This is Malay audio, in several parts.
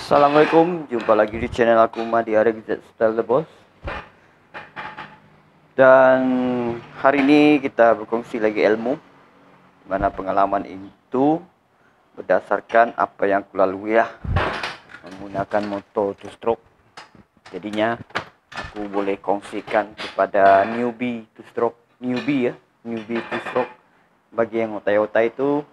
Assalamualaikum, jumpa lagi di channel aku Madi Arek Style The Boss. Dan hari ini kita berkongsi lagi ilmu, mana pengalaman itu berdasarkan apa yang aku lalui ya, menggunakan motor two stroke. Jadinya aku boleh kongsikan kepada newbie two stroke, newbie two stroke. Bagi yang otai-otai itu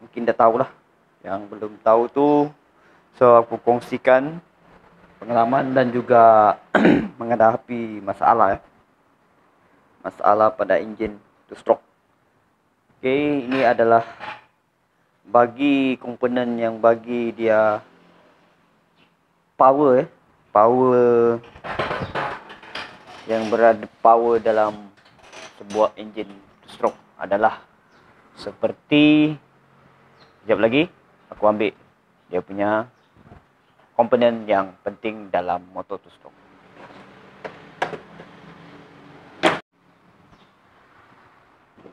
mungkin dah tahu lah. Yang belum tahu tuh, so aku kongsikan pengalaman dan juga menghadapi masalah ya. Masalah pada enjin two stroke. Oke, ini adalah bagi komponen yang bagi dia power power yang berada power dalam sebuah enjin two stroke adalah seperti, sekejap lagi aku ambil dia punya komponen yang penting dalam motor two stroke.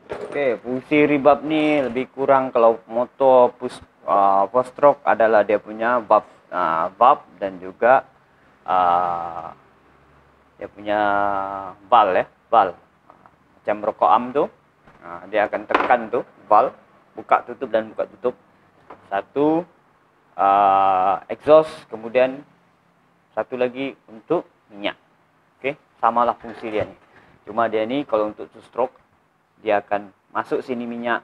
Oke, fungsi rebab ni lebih kurang kalau motor four stroke adalah dia punya valve dan juga dia punya valve macam rokok am tu, dia akan tekan tu valve, buka tutup dan buka tutup. Satu exhaust, kemudian satu lagi untuk minyak. Okey, samalah fungsi dia ni. Cuma dia ni kalau untuk two stroke dia akan masuk sini minyak,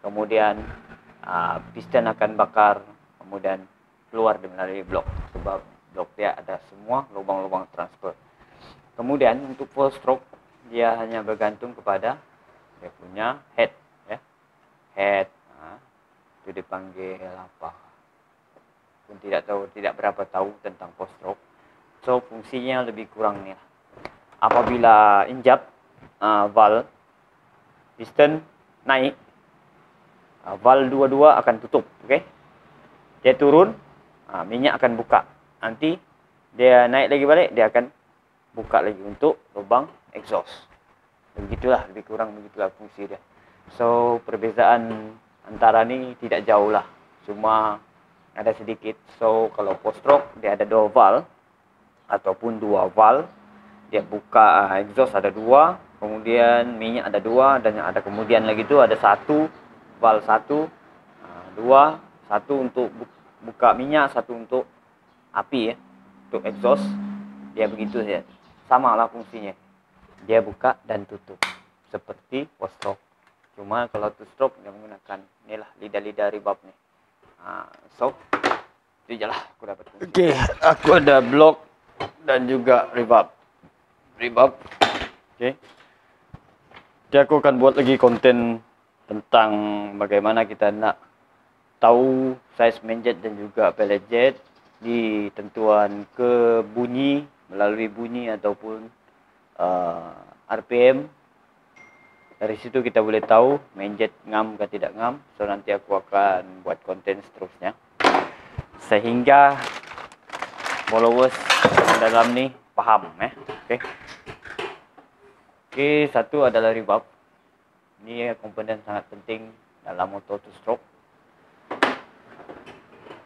kemudian piston akan bakar, kemudian keluar melalui blok, sebab blok dia ada semua lubang-lubang transfer. Kemudian untuk four stroke dia hanya bergantung kepada dia punya head ya. Head itu dipanggil apa pun tidak tahu, tidak berapa tahu tentang four stroke. So fungsinya lebih kurang ni lah. Apabila injap valve piston naik, valve dua-dua akan tutup. Okey, dia turun, minyak akan buka. Nanti dia naik lagi balik, dia akan buka lagi untuk lubang exhaust. Begitulah, lebih kurang begitulah fungsi dia. So perbezaan antara ni tidak jauh lah, cuma ada sedikit. So kalau four stroke dia ada dua valve ataupun dua valve, dia buka exhaust ada dua, kemudian minyak ada dua, dan yang ada kemudian lagi tu ada satu valve satu, dua, satu untuk buka minyak, satu untuk api ya, untuk exhaust. Dia begitu saja, sama lah fungsinya, dia buka dan tutup seperti four stroke. Cuma kalau two stroke dia menggunakan inilah lidah-lidah rebab ni. So itu je lah aku dapat fungsi. Okey, aku ada blok dan juga rebab. Okey, jadi aku akan buat lagi konten tentang bagaimana kita nak tahu saiz mainjet dan juga pellet jet di tentuan ke bunyi, melalui bunyi ataupun RPM. Dari situ kita boleh tahu mainjet ngam ke tidak ngam. So nanti aku akan buat konten seterusnya sehingga followers dalam ni faham Okey. Okey, satu adalah rebab. Ini komponen sangat penting dalam motor two stroke.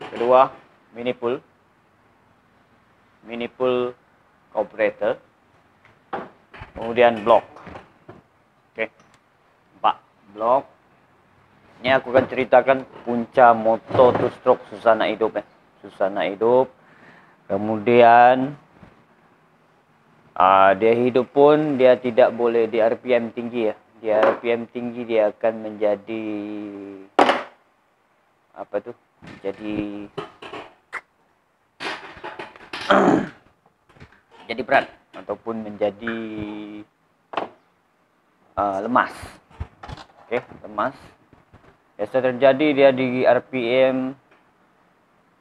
Kedua, mini pull carburetor. Kemudian blok. Okey, 4 blok. Ini aku akan ceritakan punca motor two stroke susah nak hidup susah nak hidup. Kemudian dia hidup pun dia tidak boleh di RPM tinggi ya. Di RPM tinggi dia akan menjadi apa tu? Jadi berat ataupun menjadi lemas. Okey, lemas. Biasa terjadi dia di RPM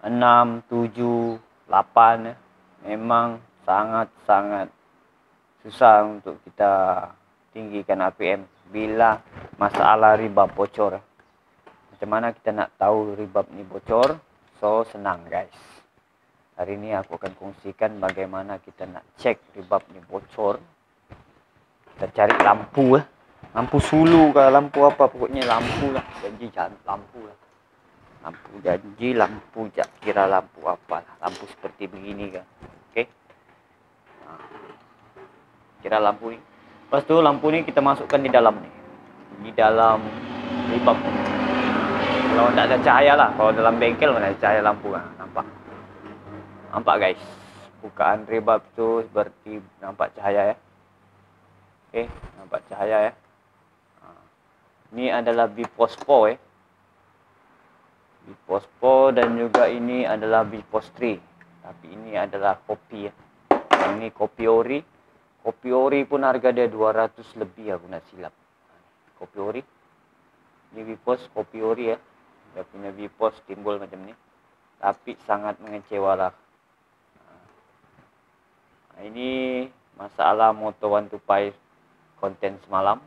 6, 7, 8 ya. Memang sangat-sangat susah untuk kita tinggikan RPM bila masalah rebab bocor. Macam mana kita nak tahu rebab ni bocor? So senang guys. Hari ini aku akan kongsikan bagaimana kita nak cek rebab ni bocor. Kita cari lampu lampu sulu ke lampu apa, pokoknya lampu lah. Janji lampu lah. lampu janji, lampu kira lampu apa, lampu seperti begini kan. Oke. Nah, kira lampu ini. Lepas itu lampu ini kita masukkan di dalam nih, di dalam ribab. Kalau tidak ada cahaya lah, kalau dalam bengkel mana ada cahaya lampu kan, nampak guys, bukaan ribab itu seperti nampak cahaya ya. Oke, nampak cahaya ya. Ini adalah bipospo ya. Bipospo, dan juga ini adalah bipos 3. Tapi ini adalah kopi ya. Yang ini kopi ori. Kopi ori pun harga dia 200 lebih aku nak silap. Kopi ori. Ini bipos kopi ori ya. Dia punya bipos timbul macam ni. Tapi sangat mengecewakan. Nah, ini masalah Moto 125 konten semalam.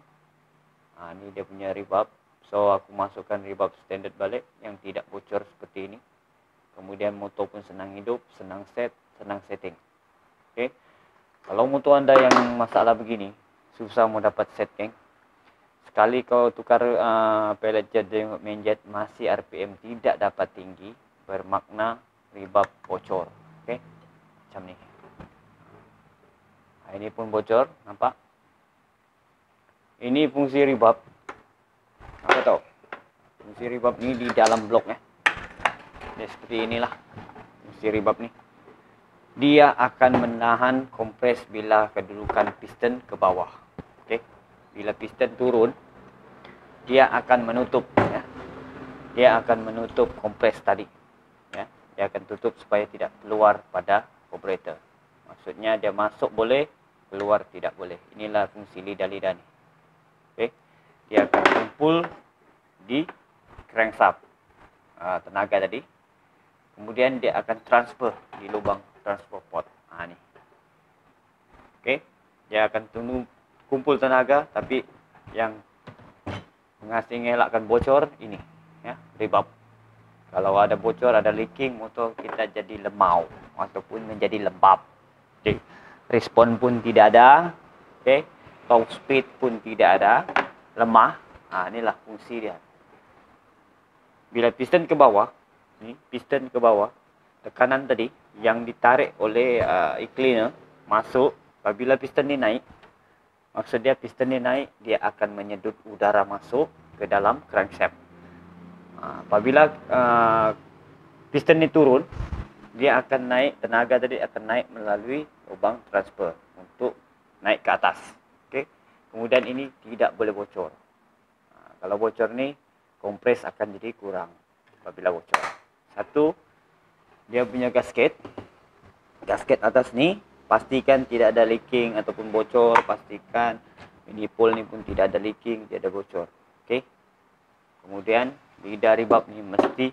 Nah, ini dia punya ribab. So aku masukkan ribab standard balik yang tidak bocor seperti ini. Kemudian motor pun senang hidup, senang set, senang setting. Oke. Kalau motor anda yang masalah begini, susah mau dapat set geng. Sekali kau tukar pellet jet dengan main jet, masih RPM tidak dapat tinggi, bermakna ribab bocor. Oke. Macam ni. Nah, ini pun bocor, nampak? Ini fungsi ribab. Apa tahu? Fungsi ribab ni di dalam blok ya. Dia seperti inilah fungsi ribab ni. Dia akan menahan kompres bila kedudukan piston ke bawah. Okey. Bila piston turun, dia akan menutup ya. Dia akan menutup kompres tadi. Ya. Dia akan tutup supaya tidak keluar pada carburetor. Maksudnya dia masuk boleh, keluar tidak boleh. Inilah fungsi lidah-lidah ni. Okey. Dia akan kumpul di crankshaft tenaga tadi. Kemudian dia akan transfer di lubang transfer port. Ni. Okey. Dia akan kumpul tenaga, tapi yang mengasih ngelakkan bocor ini ya, ribab. Kalau ada bocor, ada leaking, motor kita jadi lemau ataupun menjadi lembab. Okey. Respon pun tidak ada. Okey. Torque speed pun tidak ada, lemah. Inilah fungsi dia. Bila piston ke bawah, ni piston ke bawah, tekanan tadi yang ditarik oleh e-cleaner masuk. Apabila piston ni naik, maksud dia piston ni naik, dia akan menyedut udara masuk ke dalam crankshaft. Apabila piston ni turun, dia akan naik, tenaga tadi akan naik melalui lubang transfer untuk naik ke atas. Okey. Kemudian ini tidak boleh bocor. Kalau bocor ni, kompres akan jadi kurang apabila bocor. Satu, dia punya gasket. Gasket atas ni, pastikan tidak ada leaking ataupun bocor. Pastikan minipole ni pun tidak ada leaking, tidak ada bocor. Okey. Kemudian, lidah ribab ni mesti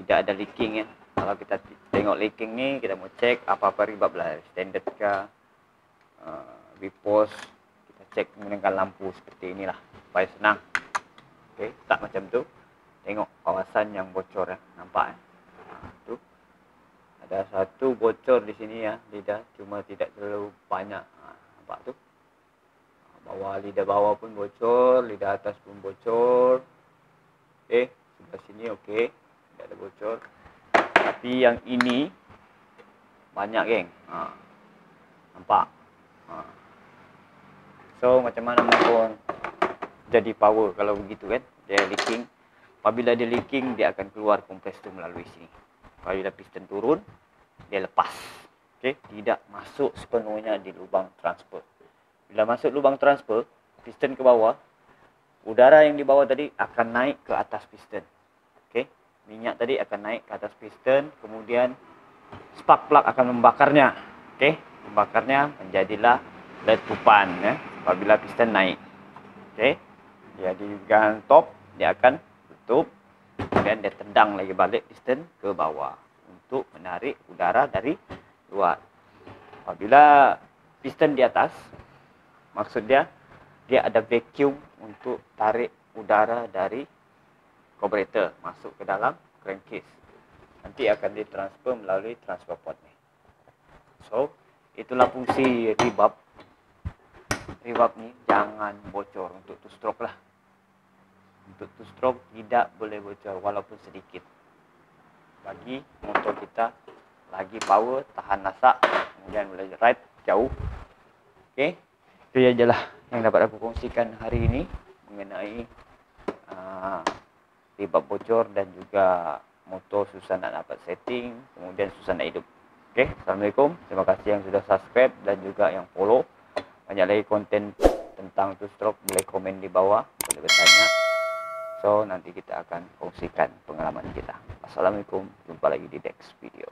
tidak ada leaking ya. Kalau kita tengok leaking ni, kita mau cek apa-apa ribab lah. Standard kah, bipos, kita cek menggunakan lampu seperti inilah supaya senang. Okey, tak macam tu. Tengok kawasan yang bocor ya, nampak ya. Tu ada satu bocor di sini ya, lidah, cuma tidak terlalu banyak. Nampak tu. Bawah, lidah bawah pun bocor, lidah atas pun bocor. Okey, sebelah sini okey, tidak ada bocor. Tapi yang ini banyak geng. Nampak? So macam mana pun jadi power kalau begitu kan. Dia leaking. Apabila dia leaking, dia akan keluar kompres tu melalui sini. Apabila piston turun, dia lepas. Okey, tidak masuk sepenuhnya di lubang transfer. Bila masuk lubang transfer, piston ke bawah, udara yang di bawah tadi akan naik ke atas piston. Okey, minyak tadi akan naik ke atas piston, kemudian spark plug akan membakarnya. Okey, membakarnya menjadilah letupan ya. Apabila piston naik. Okey, dia di bahagian top, dia akan tutup, kemudian dia tendang lagi balik piston ke bawah untuk menarik udara dari luar. Apabila piston di atas, maksud dia ada vacuum untuk tarik udara dari carburetor masuk ke dalam crankcase. Nanti akan ditransfer melalui transfer port ni. So, itulah fungsi ribab. Ribab ni jangan bocor untuk two stroke lah. untuk two stroke tidak boleh bocor walaupun sedikit. Bagi motor kita lagi power, tahan lasak, kemudian boleh ride jauh. Oke, itu ajalah yang dapat aku kongsikan hari ini mengenai penyebab bocor dan juga motor susah nak dapat setting, kemudian susah nak hidup. Oke, assalamualaikum. Terima kasih yang sudah subscribe dan juga yang follow. Banyak lagi konten tentang two stroke, boleh komen di bawah, boleh bertanya. So nanti kita akan kongsikan pengalaman kita. Assalamualaikum, jumpa lagi di next video.